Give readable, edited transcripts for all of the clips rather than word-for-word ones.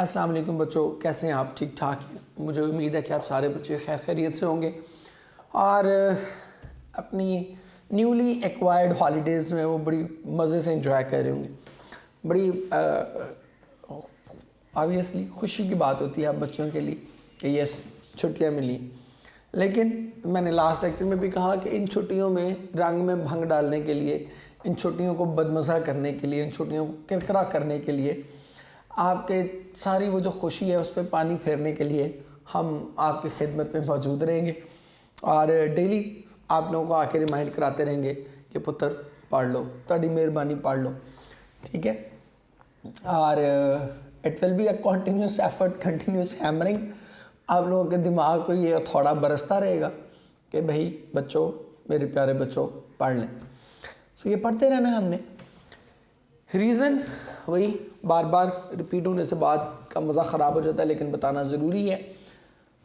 अस्सलाम वालेकुम बच्चों, कैसे हैं आप? ठीक ठाक हैं? मुझे उम्मीद है कि आप सारे बच्चे खैर खैरियत से होंगे और अपनी न्यूली एक्वायर्ड हॉलीडेज़ जो है वो बड़ी मज़े से एंजॉय कर रहे होंगे। बड़ी ऑब्वियसली खुशी की बात होती है आप बच्चों के लिए कि यस छुट्टियाँ मिली। लेकिन मैंने लास्ट लेक्चर में भी कहा कि इन छुट्टियों में रंग में भंग डालने के लिए, इन छुट्टियों को बदमज़ा करने के लिए, इन छुट्टियों को किरकिरा करने के लिए, आपके सारी वो जो खुशी है उस पर पानी फेरने के लिए हम आपकी खिदमत में मौजूद रहेंगे और डेली आप लोगों को आके रिमाइंड कराते रहेंगे कि पुत्र पढ़ लो, ताड़ी मेहरबानी पढ़ लो, ठीक है। और it will be a continuous effort, continuous hammering. आप लोगों के दिमाग को ये थोड़ा बरसता रहेगा कि भाई बच्चों, मेरे प्यारे बच्चों पढ़ लें। तो ये पढ़ते रहना है हमने। रीज़न वही बार बार रिपीट होने से बात का मज़ा ख़राब हो जाता है, लेकिन बताना ज़रूरी है।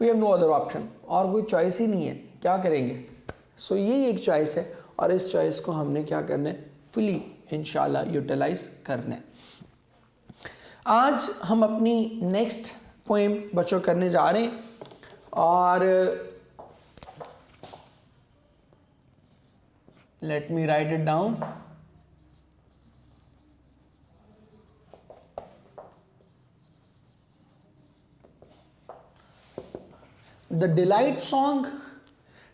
We have no other option, और कोई चॉइस ही नहीं है, क्या करेंगे। सो यही एक चॉइस है और इस चॉइस को हमने क्या करना है, फुली इंशाल्लाह यूटिलाइज करना है। आज हम अपनी नेक्स्ट पोएम बच्चों करने जा रहे हैं और let me right it down. The delight song,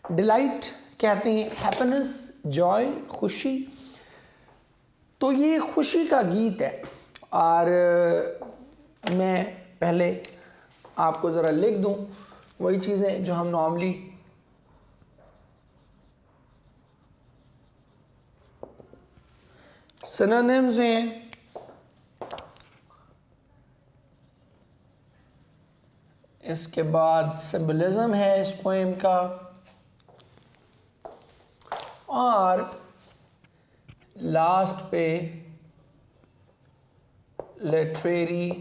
delight कहते हैं हैप्पीनेस, जॉय, खुशी। तो ये खुशी का गीत है और मैं पहले आपको ज़रा लिख दूं वही चीज़ें जो हम नॉर्मली सिनोनिम्स हैं। इसके बाद सिंबलिज्म है इस पोएम का और लास्ट पे लिटरेरी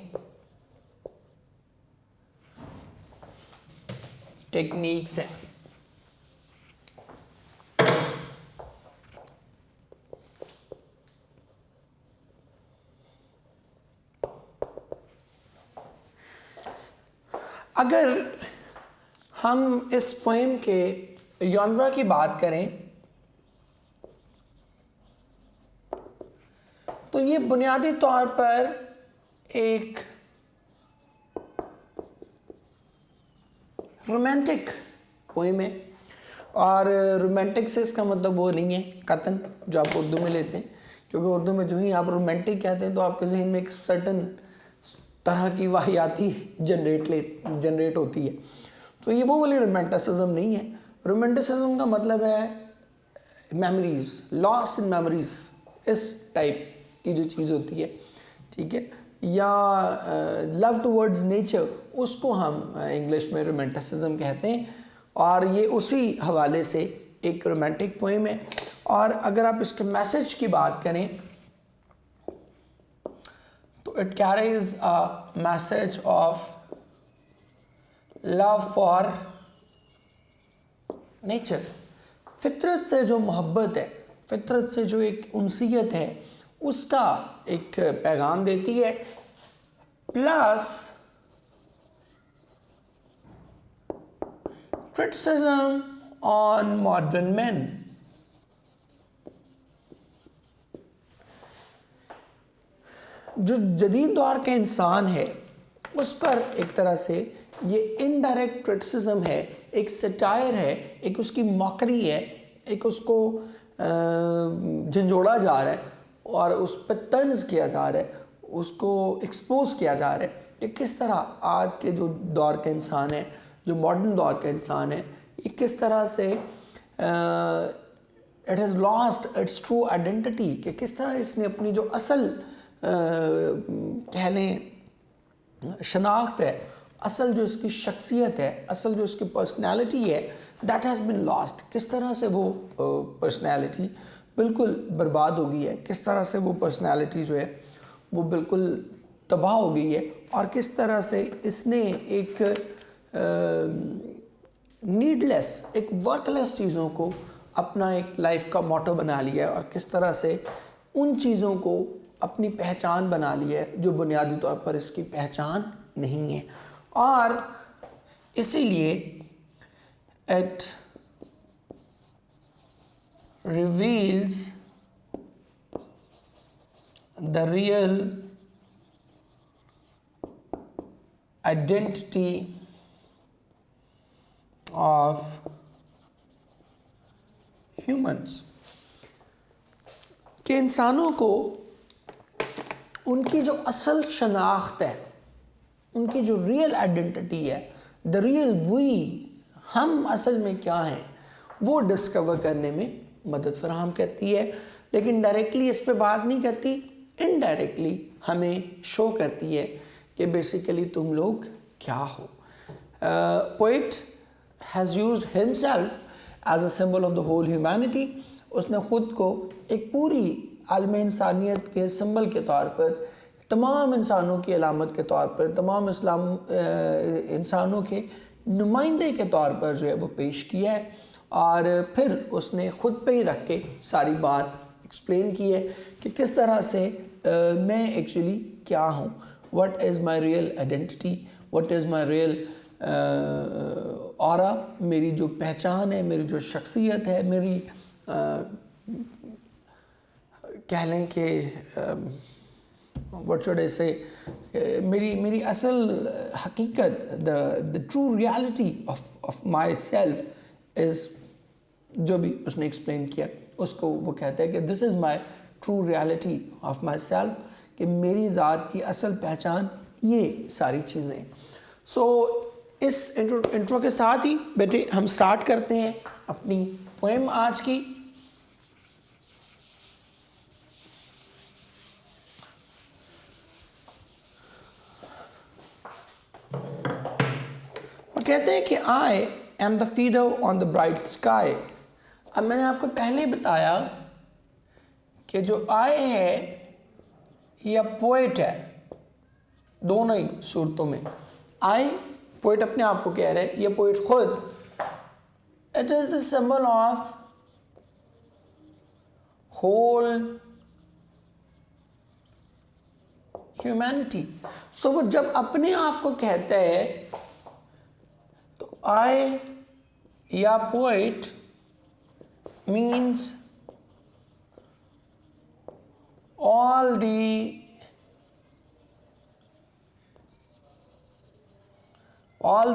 टेक्निक्स हैं। अगर हम इस पोएम के जॉनरा की बात करें तो ये बुनियादी तौर पर एक रोमांटिक पोएम है और रोमांटिक से इसका मतलब वो नहीं है कतन जो आप उर्दू में लेते हैं, क्योंकि उर्दू में जो ही आप रोमांटिक कहते हैं तो आपके जहन में एक सर्टन तरह की वाहियाती जनरेट होती है। तो ये वो वाली रोमांटिसिज्म नहीं है। रोमांटिसिज्म का मतलब है मेमोरीज, लॉस इन मेमोरीज, इस टाइप की जो चीज़ होती है, ठीक है, या लव टुवर्ड्स नेचर, उसको हम इंग्लिश में रोमांटिसिज्म कहते हैं और ये उसी हवाले से एक रोमांटिक पोएम है। और अगर आप इसके मैसेज की बात करें तो it carries a message of love for nature. फितरत से जो मोहब्बत है, फितरत से जो एक उनसियत है, उसका एक पैगाम देती है, plus criticism on modern man. जो जदीद दौर का इंसान है उस पर एक तरह से ये इनडायरेक्ट क्रिटिसिज्म है, एक सटायर है, एक उसकी मॉकरी है, एक उसको झंझोड़ा जा रहा है और उस पर तंज किया जा रहा है, उसको एक्सपोज किया जा रहा है कि किस तरह आज के जो दौर का इंसान है, जो मॉडर्न दौर का इंसान है, ये किस तरह से it has lost its true identity, कि किस तरह इसने अपनी जो असल कह लें शनाख्त है, असल जो इसकी शख्सियत है, असल जो इसकी पर्सनैलिटी है, दैट हैज़ बिन लॉस्ट। किस तरह से वो पर्सनैलिटी बिल्कुल बर्बाद हो गई है, किस तरह से वो पर्सनैलिटी जो है वो बिल्कुल तबाह हो गई है और किस तरह से इसने एक नीडलेस, एक वर्थलेस चीज़ों को अपना एक लाइफ का मोटो बना लिया है और किस तरह से उन चीज़ों को अपनी पहचान बना ली है जो बुनियादी तौर पर इसकी पहचान नहीं है, और इसीलिए it reveals the real identity of humans, कि इंसानों को उनकी जो असल शनाख्त है, उनकी जो रियल आइडेंटिटी है, द रियल वी, हम असल में क्या हैं, वो डिस्कवर करने में मदद फराहम करती है। लेकिन डायरेक्टली इस पे बात नहीं करती, इनडायरेक्टली हमें शो करती है कि बेसिकली तुम लोग क्या हो। Poet has used himself as a symbol of the whole humanity. उसने ख़ुद को एक पूरी आलम इंसानियत के सिंबल के तौर पर, तमाम इंसानों की अलामत के तौर पर, तमाम इंसानों के नुमाइंदे के तौर पर जो है वो पेश किया है, और फिर उसने ख़ुद पे ही रख के सारी बात एक्सप्लेन की है कि किस तरह से मैं एक्चुअली क्या हूँ, what is my real identity, what is my real aura, मेरी जो पहचान है, मेरी जो शख्सियत है, मेरी कह लें कि व्हाट शुड आई से, मेरी असल हकीकत, the true reality of my self is, जो भी उसने एक्सप्लेन किया उसको वो कहते हैं कि this is my true reality of my self, कि मेरी ज़ात की असल पहचान ये सारी चीज़ें। सो इस इंट्रो के साथ ही बेटे हम स्टार्ट करते हैं अपनी पोएम आज की। वो कहते हैं कि I am the feeder on the bright sky. अब मैंने आपको पहले बताया कि जो आई है या पोएट है, दोनों ही सूरतों में आई, पोएट अपने आप को कह रहे हैं, ये पोएट खुद, it is the symbol of whole humanity. So वो जब अपने आप को कहता है तो आई या poet means all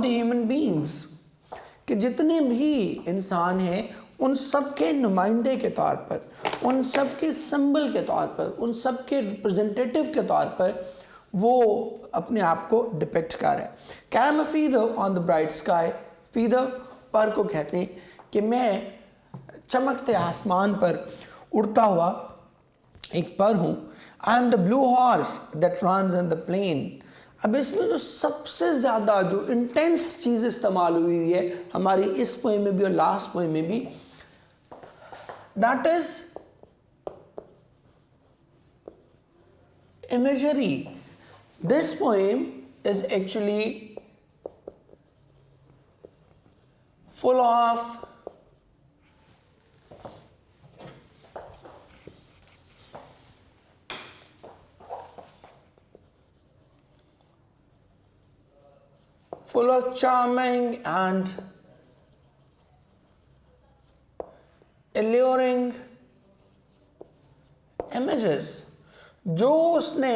the human beings, कि जितने भी इंसान हैं उन सब के नुमाइंदे के तौर पर, उन सब के सिंबल के तौर पर, उन सब के रिप्रेजेंटेटिव के तौर पर वो अपने आप को डिपिक्ट कर रहा है। क्या M a feather on the bright sky. Feather पर को कहते हैं कि मैं चमकते आसमान पर उड़ता हुआ एक पर हूँ। I am the blue horse that runs in the plain. अब इसमें जो सबसे ज़्यादा जो इंटेंस चीज़ इस्तेमाल हुई है हमारी इस पोएम में भी और लास्ट पोएम में भी, that is imagery. This poem is actually full of charming and alluring images. जो उसने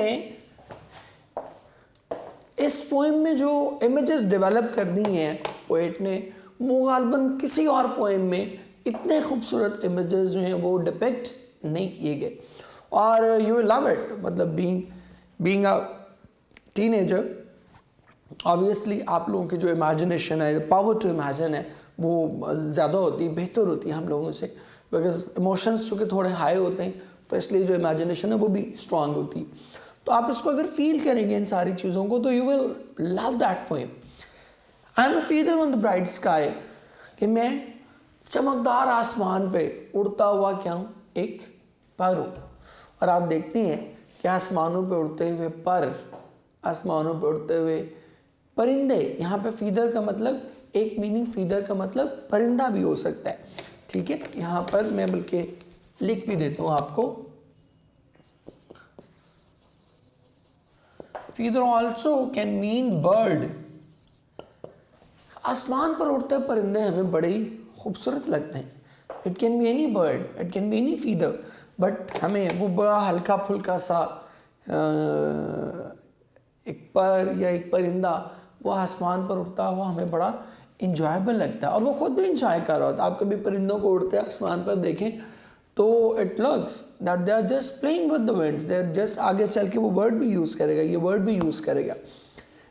इस पोएम में जो इमेजेस डेवलप कर दी हैं पोएट ने, वो गालबन किसी और पोएम में इतने खूबसूरत इमेजेस जो हैं वो डिपिक्ट नहीं किए गए। और यू विल लव इट। मतलब बीइंग अ टीनेजर, ऑब्वियसली आप लोगों की जो इमेजिनेशन है, पावर टू इमेजिन है, वो ज़्यादा होती है, बेहतर होती है हम लोगों से, बिकॉज इमोशंस चूँकि थोड़े हाई होते हैं तो इसलिए जो इमेजिनेशन है वो भी स्ट्रांग होती है। तो आप इसको अगर फील करेंगे इन सारी चीज़ों को तो you will love that poem. I am a feather on the bright sky, कि मैं चमकदार आसमान पे उड़ता हुआ क्या हूँ, एक पर हूँ। और आप देखते हैं कि आसमानों पे उड़ते हुए पर, आसमानों पे उड़ते हुए परिंदे, यहाँ पे फीदर का मतलब एक मीनिंग, फीदर का मतलब परिंदा भी हो सकता है। ठीक है, यहाँ पर मैं बल्कि लिख भी देता हूँ आपको। Feather also can mean bird. आसमान पर उड़ते परिंदे हमें बड़े ही खूबसूरत लगते हैं। It can be any bird, it can be any feather, but हमें वो बड़ा हल्का फुल्का सा एक पर या एक परिंदा वो आसमान पर उड़ता हुआ हमें बड़ा इंजॉयबल लगता है, और वो खुद भी इंजॉय कर रहा होता है। आप कभी परिंदों को उड़ते आसमान पर देखें तो it looks that they are just playing with the winds, they are just, आगे चल के वो वर्ड भी यूज़ करेगा, ये वर्ड भी यूज़ करेगा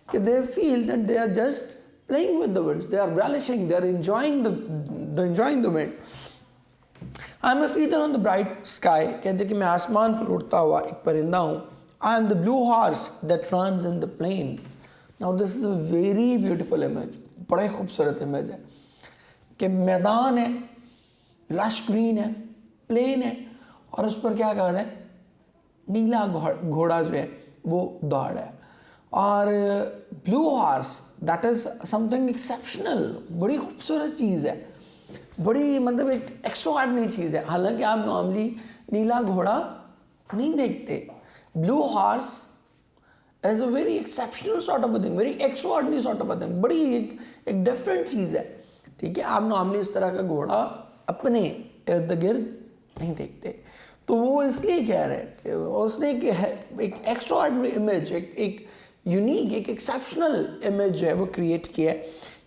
कि they feel that they are just playing with the winds, they are relishing, they are enjoying the wind. I am a feather on the bright sky, कहते कि मैं आसमान पर उड़ता हुआ एक परिंदा हूँ। I am the blue horse that runs in the plain. Now this is a very beautiful image, बड़े खूबसूरत इमेज है कि मैदान है, लश ग्रीन है, प्लेन है, और उस पर क्या कर रहा है, नीला घोड़ा जो है वो दौड़ है। और blue horse that is something exceptional, बड़ी खूबसूरत चीज़ है, बड़ी मतलब एक एक्स्ट्राऑर्डिनरी चीज़ है। हालांकि आप नॉर्मली नीला घोड़ा नहीं देखते। Blue horse is a very exceptional sort of a thing, very extraordinary sort of a thing, बड़ी एक डिफरेंट चीज़ है। ठीक है, आप नॉर्मली इस तरह का घोड़ा अपने इर्द गिर्द नहीं देखते। तो वो इसलिए कह रहे हैं कि उसने एक एक्स्ट्राऑर्डिनरी इमेज, एक यूनिक, एक एक्सेप्शनल इमेज जो है वो क्रिएट किया है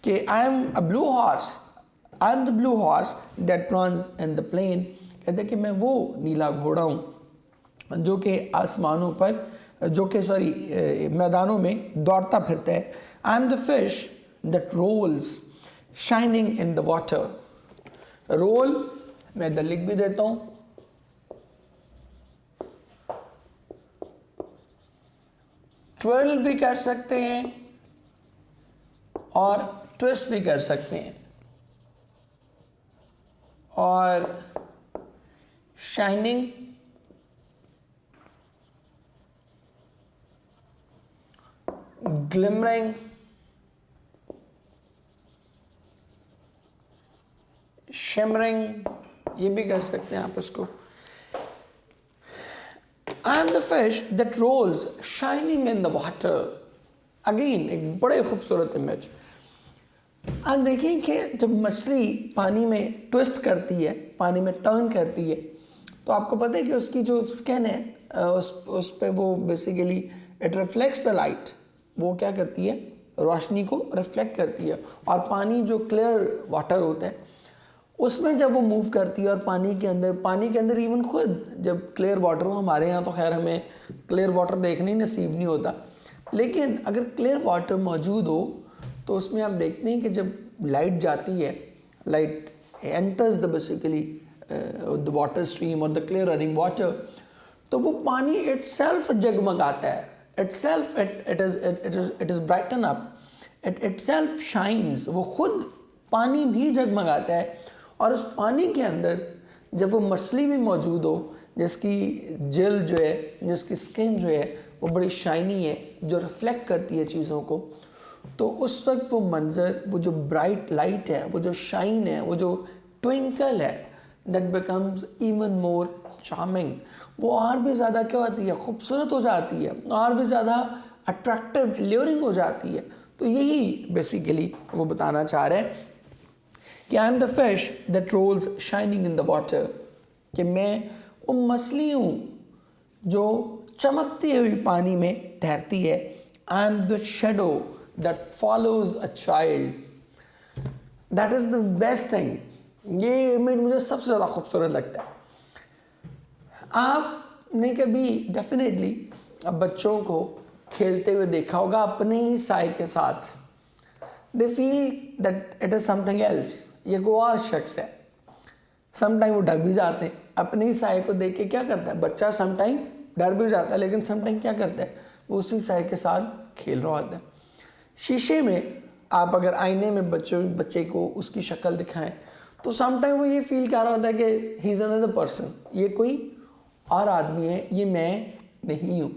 कि I am a blue horse, I am the blue horse that runs in the plain. कहते हैं कि मैं वो नीला घोड़ा हूँ जो कि आसमानों पर, जो कि मैदानों में दौड़ता फिरता है। I am the fish that rolls shining in the water. Roll मैं इधर लिख भी देता हूँ, ट्विर्ल भी कर सकते हैं और ट्विस्ट भी कर सकते हैं, और शाइनिंग ग्लिमरिंग, शिमरिंग, ये भी कर सकते हैं आप इसको। I am the fish that rolls shining in the water. Again एक बड़े खूबसूरत इमेज। आप देखिए कि जब मछली पानी में ट्विस्ट करती है, पानी में टर्न करती है, तो आपको पता है कि उसकी जो स्किन है उस पे वो basically it reflects the light. वो क्या करती है, रोशनी को रिफ्लेक्ट करती है, और पानी जो क्लियर वाटर होता है उसमें जब वो मूव करती है, और पानी के अंदर इवन खुद जब क्लियर वाटर हो, हमारे यहाँ तो खैर हमें क्लियर वाटर देखने ही नसीब नहीं होता, लेकिन अगर क्लियर वाटर मौजूद हो तो उसमें आप देखते हैं कि जब लाइट जाती है, light enters the basically the water stream और द क्लियर रनिंग वाटर, तो वो पानी इटसेल्फ जगमगाता है, itself it is brighten up, it itself shines. वो खुद पानी भी जगमगाता है, और उस पानी के अंदर जब वो मछली भी मौजूद हो, जिसकी जेल जो है, जिसकी स्किन जो है वो बड़ी शाइनी है, जो रिफ्लेक्ट करती है चीज़ों को, तो उस वक्त वो मंज़र, वो जो ब्राइट लाइट है, वो जो शाइन है, वो जो ट्विंकल है, that becomes even more charming. वो और भी ज़्यादा क्या होती है, खूबसूरत हो जाती है, और भी ज़्यादा अट्रैक्टिव, ल्यूरिंग हो जाती है। तो यही बेसिकली वो बताना चाह रहे हैं कि I am the fish that rolls shining in the water, कि मैं वो मछली हूँ जो चमकती हुई पानी में तैरती है। I am the shadow that follows a child. That is the best thing. ये इमेज मुझे सबसे ज़्यादा खूबसूरत लगता है। आपने कभी डेफिनेटली अब बच्चों को खेलते हुए देखा होगा अपने ही साय के साथ। दे feel that it is something else, ये कोई और शख्स है। समटाइम वो डर भी जाते हैं अपने ही साय को देख के। क्या करता है बच्चा, समटाइम डर भी जाता है, लेकिन समटाइम क्या करता है, वो उसी साय के साथ खेल रहा होता है। शीशे में आप अगर आईने में बच्चे को उसकी शक्ल दिखाएं तो समटाइम वो ये फील कर रहा होता है कि ही इज़ अनदर पर्सन, ये कोई और आदमी है, ये मैं नहीं हूँ।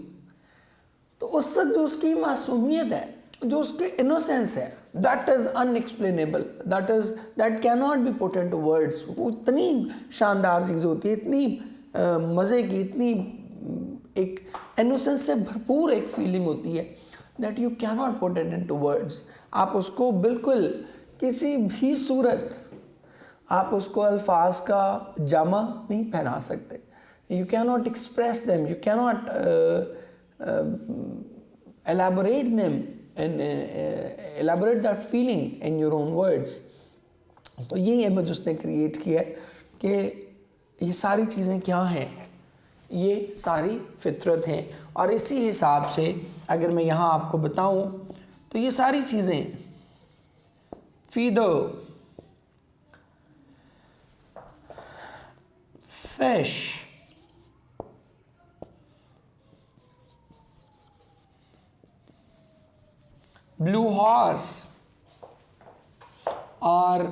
तो उस वक्त जो उसकी मासूमियत है, जो उसकी इनोसेंस है, that is unexplainable, that can not be put into words. वो इतनी शानदार चीज़ होती है, इतनी मज़े की, इतनी एक इनोसेंस से भरपूर एक फीलिंग होती है that you can not put it into words. आप उसको बिल्कुल किसी भी सूरत आप उसको अल्फाज का जामा नहीं पहना सकते। You can not express them, you can not elaborate them and elaborate that feeling in your own words। तो ये इमेज उसने क्रिएट किया है कि ये सारी चीज़ें क्या हैं, ये सारी फितरत हैं। और इसी हिसाब से अगर मैं यहाँ आपको बताऊँ तो ये सारी चीज़ें फीडर, फिश, ब्लू हॉर्स और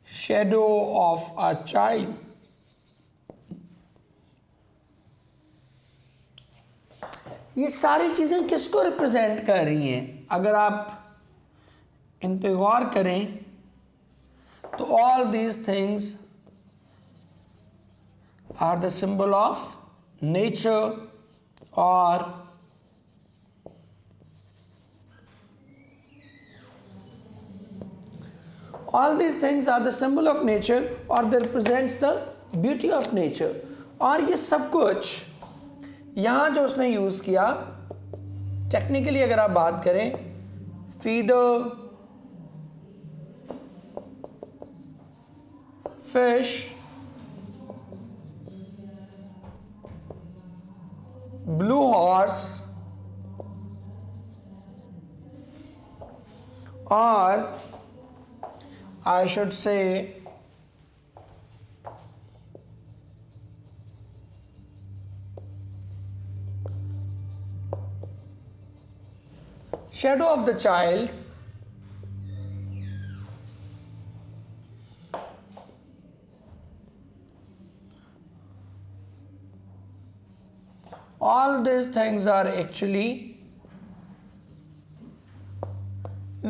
शेडो ऑफ अ चाइल्ड, ये सारी चीजें किसको रिप्रेजेंट कर रही हैं? अगर आप इन पे गौर करें तो all these things are the symbol of nature और all these things are the symbol of nature or they represents the beauty of nature। और ये सब कुछ यहाँ जो उसने यूज़ किया टेक्निकली अगर आप बात करें, फीडर, फिश, ब्लू हॉर्स और I should say shadow of the child, all these things are actually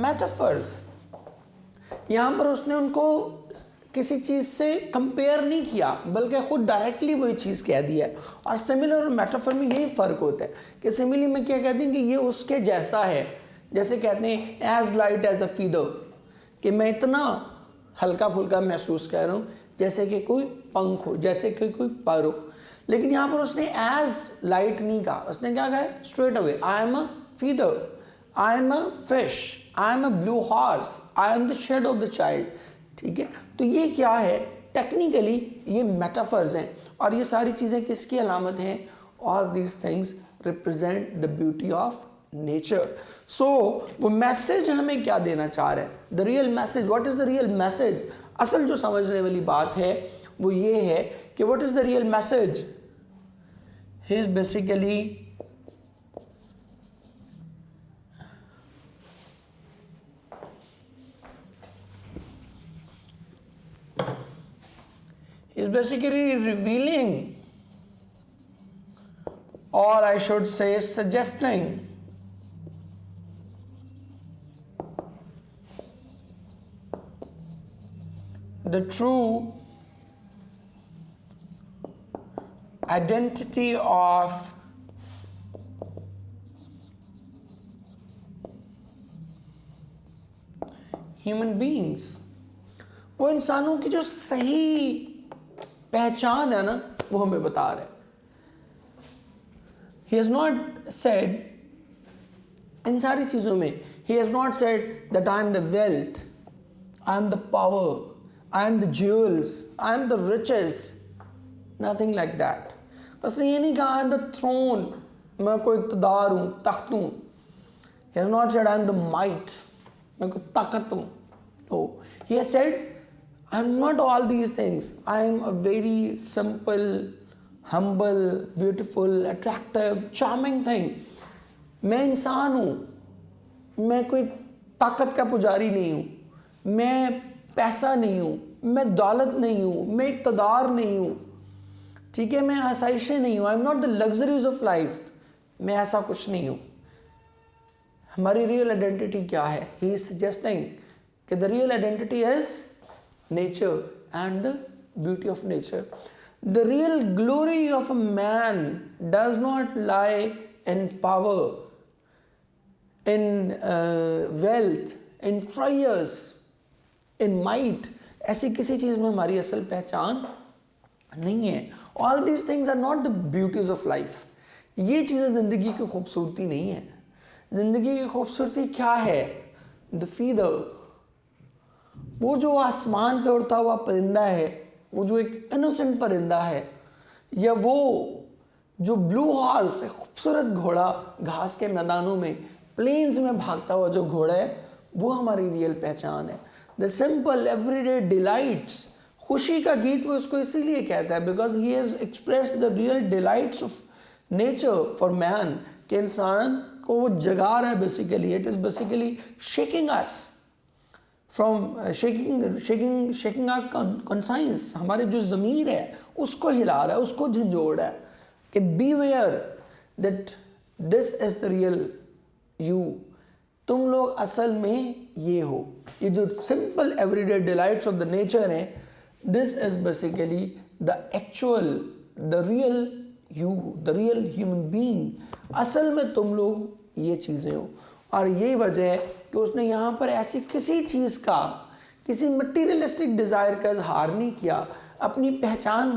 metaphors। यहाँ पर उसने उनको किसी चीज़ से कंपेयर नहीं किया बल्कि खुद डायरेक्टली वही चीज़ कह दिया है। और सिमिलर और मेटाफर में यही फ़र्क होता है कि सिमिली में क्या कहते हैं कि ये उसके जैसा है, जैसे कहते हैं as light as a feather, कि मैं इतना हल्का फुल्का महसूस कर रहा हूँ जैसे कि कोई पंख हो, जैसे कि कोई पर हो। लेकिन यहाँ पर उसने एज लाइट नहीं कहा, उसने क्या कहा straight away, I am a feather, I am a fish, I am a blue horse, I am the shadow of the child. ठीक है, तो ये क्या है, टेक्निकली ये मेटाफर्स हैं और ये सारी चीज़ें किसकी अलामत हैं? All these things represent the beauty of nature. So वो मैसेज हमें क्या देना चाह रहे हैं? The real message, what is the real message? असल जो समझने वाली बात है वो ये है कि what is the real message? He is basically revealing, or I should say suggesting, the true identity of human beings। वो इंसानों की जो सही पहचान है ना वो हमें बता रहे हैं। He has not said इन सारी चीज़ों में, he has not said that I am the wealth, I am the power, I am the jewels, I am the riches, nothing like that। उसने ये नहीं कहा I am the throne, मैं कोई इक़्तिदार हूँ, तख्त हूँ। He has not said I am the might, मैं कोई ताकत हूँ। No, he has said I am not all these things, I am a very simple, humble, beautiful, attractive, charming thing। मैं इंसान हूँ, मैं कोई ताकत का पुजारी नहीं हूँ, मैं पैसा नहीं हूँ, मैं दौलत नहीं हूँ, मैं इक़्तिदार नहीं हूँ, ठीक है, मैं आसाइशें नहीं हूँ। I am not the luxuries of life, मैं ऐसा कुछ नहीं हूँ। हमारी रियल आइडेंटिटी क्या है? ही इज सजेस्टिंग कि the real identity is nature and the beauty of nature. The real glory of a man does not lie in power, in wealth, in triers, in might. ऐसी किसी चीज में हमारी असल पहचान नहीं है. All these things are not the beauties of life. ये चीजें जिंदगी की खूबसूरती नहीं है. जिंदगी की खूबसूरती क्या है? द फीदर, वो जो आसमान पे उड़ता हुआ परिंदा है, वो जो एक इनोसेंट परिंदा है, या वो जो ब्लू हॉर्स है, खूबसूरत घोड़ा, घास के मैदानों में, प्लेन्स में भागता हुआ जो घोड़ा है, वो हमारी रियल पहचान है. द सिंपल एवरीडे डिलाइट्स, खुशी का गीत वो उसको इसीलिए कहता है because he has expressed the real delights of nature for man. कि इंसान को वो जगा रहा है basically. It is basically shaking us from shaking our conscience. हमारे जो ज़मीर है उसको हिला रहा है, उसको झंझोड़ रहा है कि be aware that this is the real you. तुम लोग असल में ये हो. ये जो simple everyday delights of the nature है, this is basically the actual, the real you, the real human being. असल में तुम लोग ये चीज़ें हो. और यही वजह है कि उसने यहाँ पर ऐसी किसी चीज़ का, किसी मटीरियलिस्टिक डिज़ायर का इजहार नहीं किया. अपनी पहचान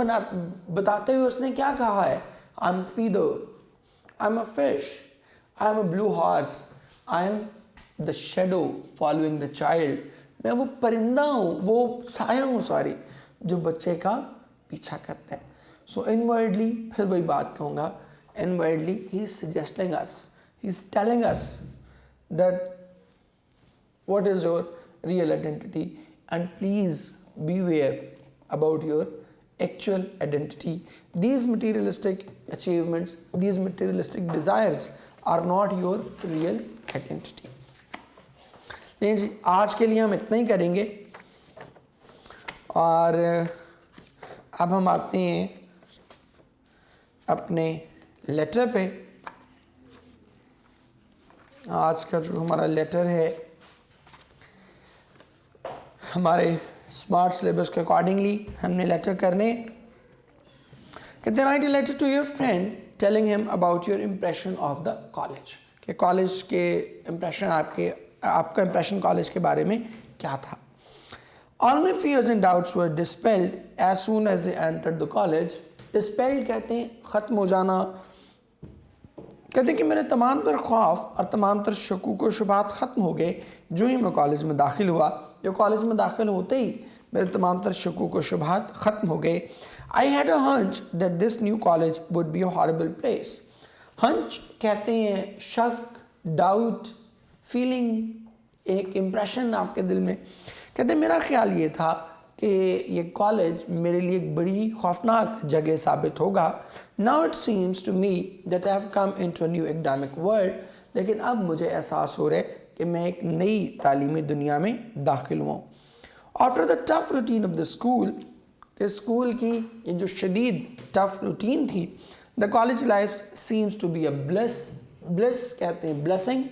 बताते हुए उसने क्या कहा है? I M feather, I am a fish, I am a blue horse, I am the shadow following the child. मैं वो परिंदा हूँ, वो साया हूँ सॉरी, जो बच्चे का पीछा करता है. सो इनवर्डली, फिर वही बात कहूँगा, inwardly he is suggesting us, he is telling us that what is your real identity, and please beware about your actual identity. These materialistic achievements, these materialistic desires are not your real identity. नहीं जी, आज के लिए हम इतना ही करेंगे. और अब हम आते हैं अपने लेटर पे. आज का जो हमारा लेटर है, हमारे स्मार्ट सिलेबस के अकॉर्डिंगली हमने लेटर करने. कहते write a letter to your friend telling him about your impression of the college. कि कॉलेज के इम्प्रेशन, आपका इम्प्रेशन कॉलेज के बारे में क्या था. All my fears and doubts were dispelled as soon as I entered the college. Dispelled कहते हैं ख़त्म हो जाना. कहते हैं कि मेरे तमाम तर ख्वाफ और तमाम तर शकूक व शुबहात ख़त्म हो गए जो ही मैं कॉलेज में दाखिल हुआ. जो कॉलेज में दाखिल होते ही मेरे तमाम तर शकूक व शुबहात ख़त्म हो गए. I had a hunch that this new college would be a horrible place. Hunch कहते हैं शक, डाउट, फीलिंग, एक इम्प्रेशन आपके दिल में. कहते हैं मेरा ख्याल ये था कि ये कॉलेज मेरे लिए एक बड़ी खौफनाक जगह साबित होगा. Now it seems to me that I have come into a new academic world. लेकिन अब मुझे एहसास हो रहा है कि मैं एक नई तालीमी दुनिया में दाखिल हुआ. After the tough routine of the school, कि स्कूल की ये जो शदीद टफ रूटीन थी, the college life seems to be a bless. Bless कहते हैं ब्लेसिंग,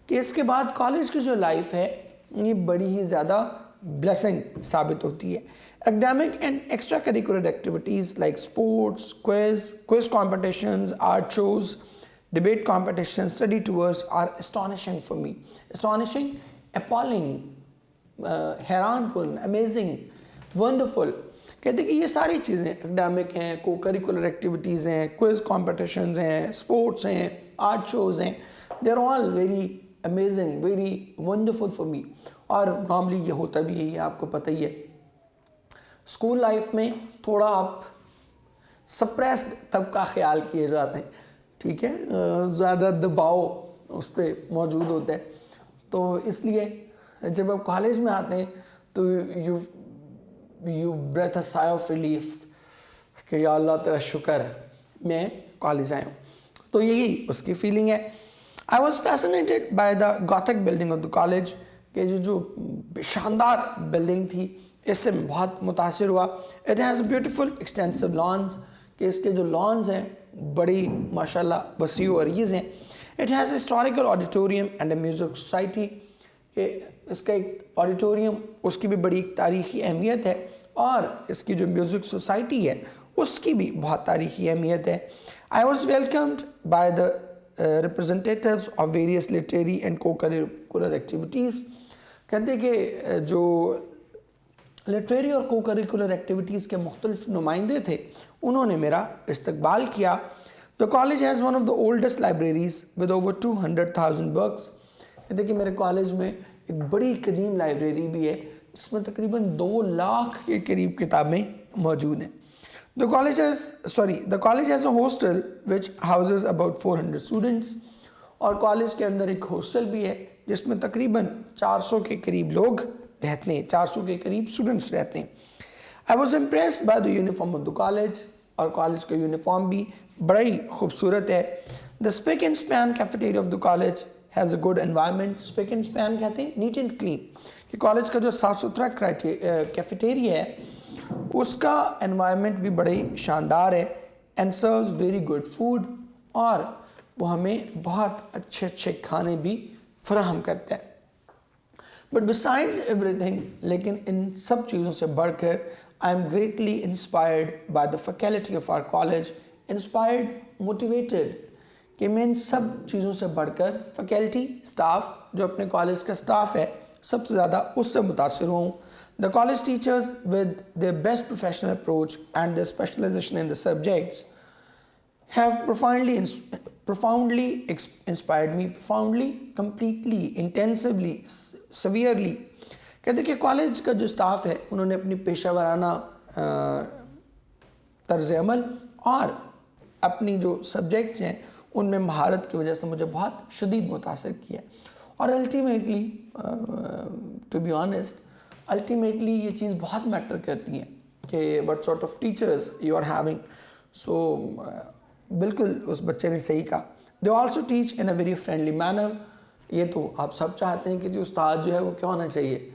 कि इसके बाद कॉलेज की जो लाइफ है ये बड़ी ही ज़्यादा ब्लेसिंग साबित होती है. Academic and extracurricular activities like sports, quiz competitions, art shows, debate competitions, study tours are astonishing for me. Astonishing, appalling, हैरान कुन, amazing, wonderful. कहते हैं कि ये सारी चीज़ें एकेडमिक हैं, को करिकुलर एक्टिविटीज़ हैं, क्विज कॉम्पिटिशन्स हैं, स्पोर्ट्स हैं, आर्ट शोज़ हैं, they are all very amazing, very wonderful for me. और नॉर्मली ये होता भी यही है, आपको पता ही है. स्कूल लाइफ में थोड़ा आप सप्रेस्ड तब का ख्याल किए जाते हैं, ठीक है, ज़्यादा दबाव उस पर मौजूद होता है. तो इसलिए जब आप कॉलेज में आते हैं तो you breathe a sigh of relief कि या अल्लाह तेरा शुक्र मैं कॉलेज आया हूँ. तो यही उसकी फीलिंग है. I was fascinated by the gothic building of the college. कि जो शानदार बिल्डिंग थी, इससे बहुत मुतासिर हुआ. It has beautiful extensive lawns, कि इसके जो लॉन्स हैं बड़ी माशाल्लाह वसी व अरीज़ हैं। It has historical auditorium and A music society, कि इसका एक ऑडिटोरियम, उसकी भी बड़ी तारीख़ी अहमियत है, और इसकी जो म्यूज़िक सोसाइटी है उसकी भी बहुत तारीख़ी अहमियत है। I was welcomed by the representatives of various literary and को करिकुलर एक्टिविटीज़। कहते कि जो लिटरेरी और को करिकुलर एक्टिविटीज़ के मुख्तलिफ नुमाइंदे थे, उन्होंने मेरा इस्तकबाल किया। The college has one of the oldest libraries with over 200,000 books. कहते कि मेरे कॉलेज में एक बड़ी कदीम लाइब्रेरी भी है, इसमें तकरीबन 2 लाख के करीब किताबें मौजूद हैं। The college has a hostel which houses about 400 students, और कॉलेज के अंदर एक हॉस्टल भी है जिसमें तकरीबन 400 के करीब लोग रहते हैं, 400 के करीब स्टूडेंट्स रहते हैं। I was impressed by the uniform of the college, और कॉलेज का यूनिफॉर्म भी बड़ा ही खूबसूरत है। The spick and span cafeteria of the college has a good environment. Spick and span कहते हैं नीट एंड क्लीन, कि कॉलेज का जो साफ़ सुथरा कैफेटेरिया है उसका एनवायरनमेंट भी बड़े शानदार है। And serves very good food, और वो हमें बहुत अच्छे अच्छे खाने भी फराहम करता है। बट बिसाइड्स एवरीथिंग, लेकिन इन सब चीज़ों से बढ़कर I am greatly inspired by the faculty of our college. Inspired, motivated, कि मैं इन सब चीज़ों से बढ़कर फैकल्टी, स्टाफ, जो अपने कॉलेज का स्टाफ है, सबसे ज़्यादा उससे मुतासिर हूँ। The college teachers with their best professional approach and their specialization in the subjects have profoundly inspired me, profoundly, completely, intensively, severely। कहते कि कॉलेज का जो स्टाफ है उन्होंने अपनी पेशा वाराना तर्ज अमल और अपनी जो सब्जेक्ट्स हैं उनमें महारत की वजह से मुझे बहुत शदीद मुतासर किया। और ultimately, to be honest, ultimately ये चीज़ बहुत मैटर करती है कि what sort of teachers you are having. So बिल्कुल उस बच्चे ने सही कहा। They also teach in a very friendly manner. ये तो आप सब चाहते हैं कि जो उस्ताद जो है वो क्या होना चाहिए।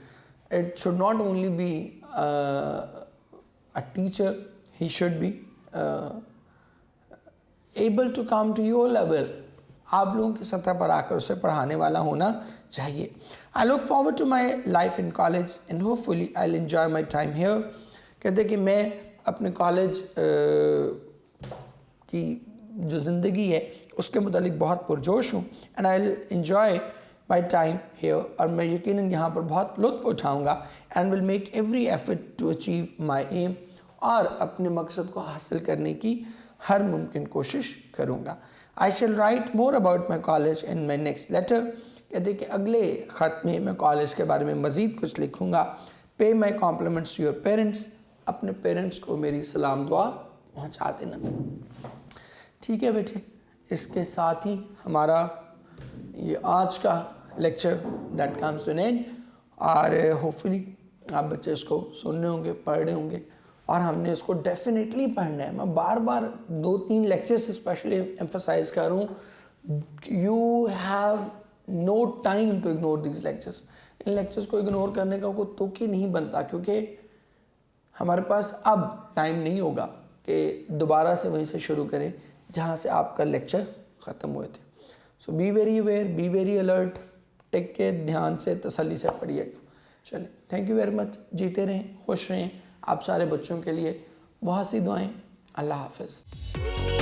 It should not only be a teacher, he should be able to come to your level. आप लोगों की सतह पर आकर उसे पढ़ाने वाला होना चाहिए। I look forward to my life in college and hopefully I will enjoy my time here. कहते कि मैं अपने कॉलेज की जो ज़िंदगी है उसके मुतालिक बहुत पुरजोश हूँ। And I will enjoy my time here, और मैं यकीनन यहाँ पर बहुत लुत्फ़ उठाऊँगा। And will make every effort to achieve my aim, और अपने मकसद को हासिल करने की हर मुमकिन कोशिश करूँगा। I shall write more about my college in my next letter. कहते कि अगले ख़त में मैं कॉलेज के बारे में मज़ीद कुछ लिखूँगा। पे माई कॉम्प्लीमेंट्स टू योर पेरेंट्स। अपने पेरेंट्स को मेरी सलाम दुआ पहुँचा देना। ठीक है बेटे, इसके साथ ही हमारा ये आज का lecture that comes to an end. और होपफुली आप बच्चे इसको सुन रहे होंगे, पढ़ रहे होंगे, और हमने इसको डेफिनेटली पढ़ना है। मैं बार बार 2-3 लेक्चर्स स्पेशली एम्फसाइज कर रहा हूँ। You have no time to ignore these lectures. इन लेक्चर्स को इग्नोर करने का कोई तुक ही नहीं बनता, क्योंकि हमारे पास अब टाइम नहीं होगा कि दोबारा से वहीं से शुरू करें जहाँ से आपका लेक्चर ख़त्म हुए थे। So be very aware, be very alert, take के ध्यान से तसल्ली से पढ़िएगा। चलिए, थैंक यू वेरी मच। जीते रहें, खुश रहें। आप सारे बच्चों के लिए बहुत सी दुआएं। अल्लाह हाफ़िज़।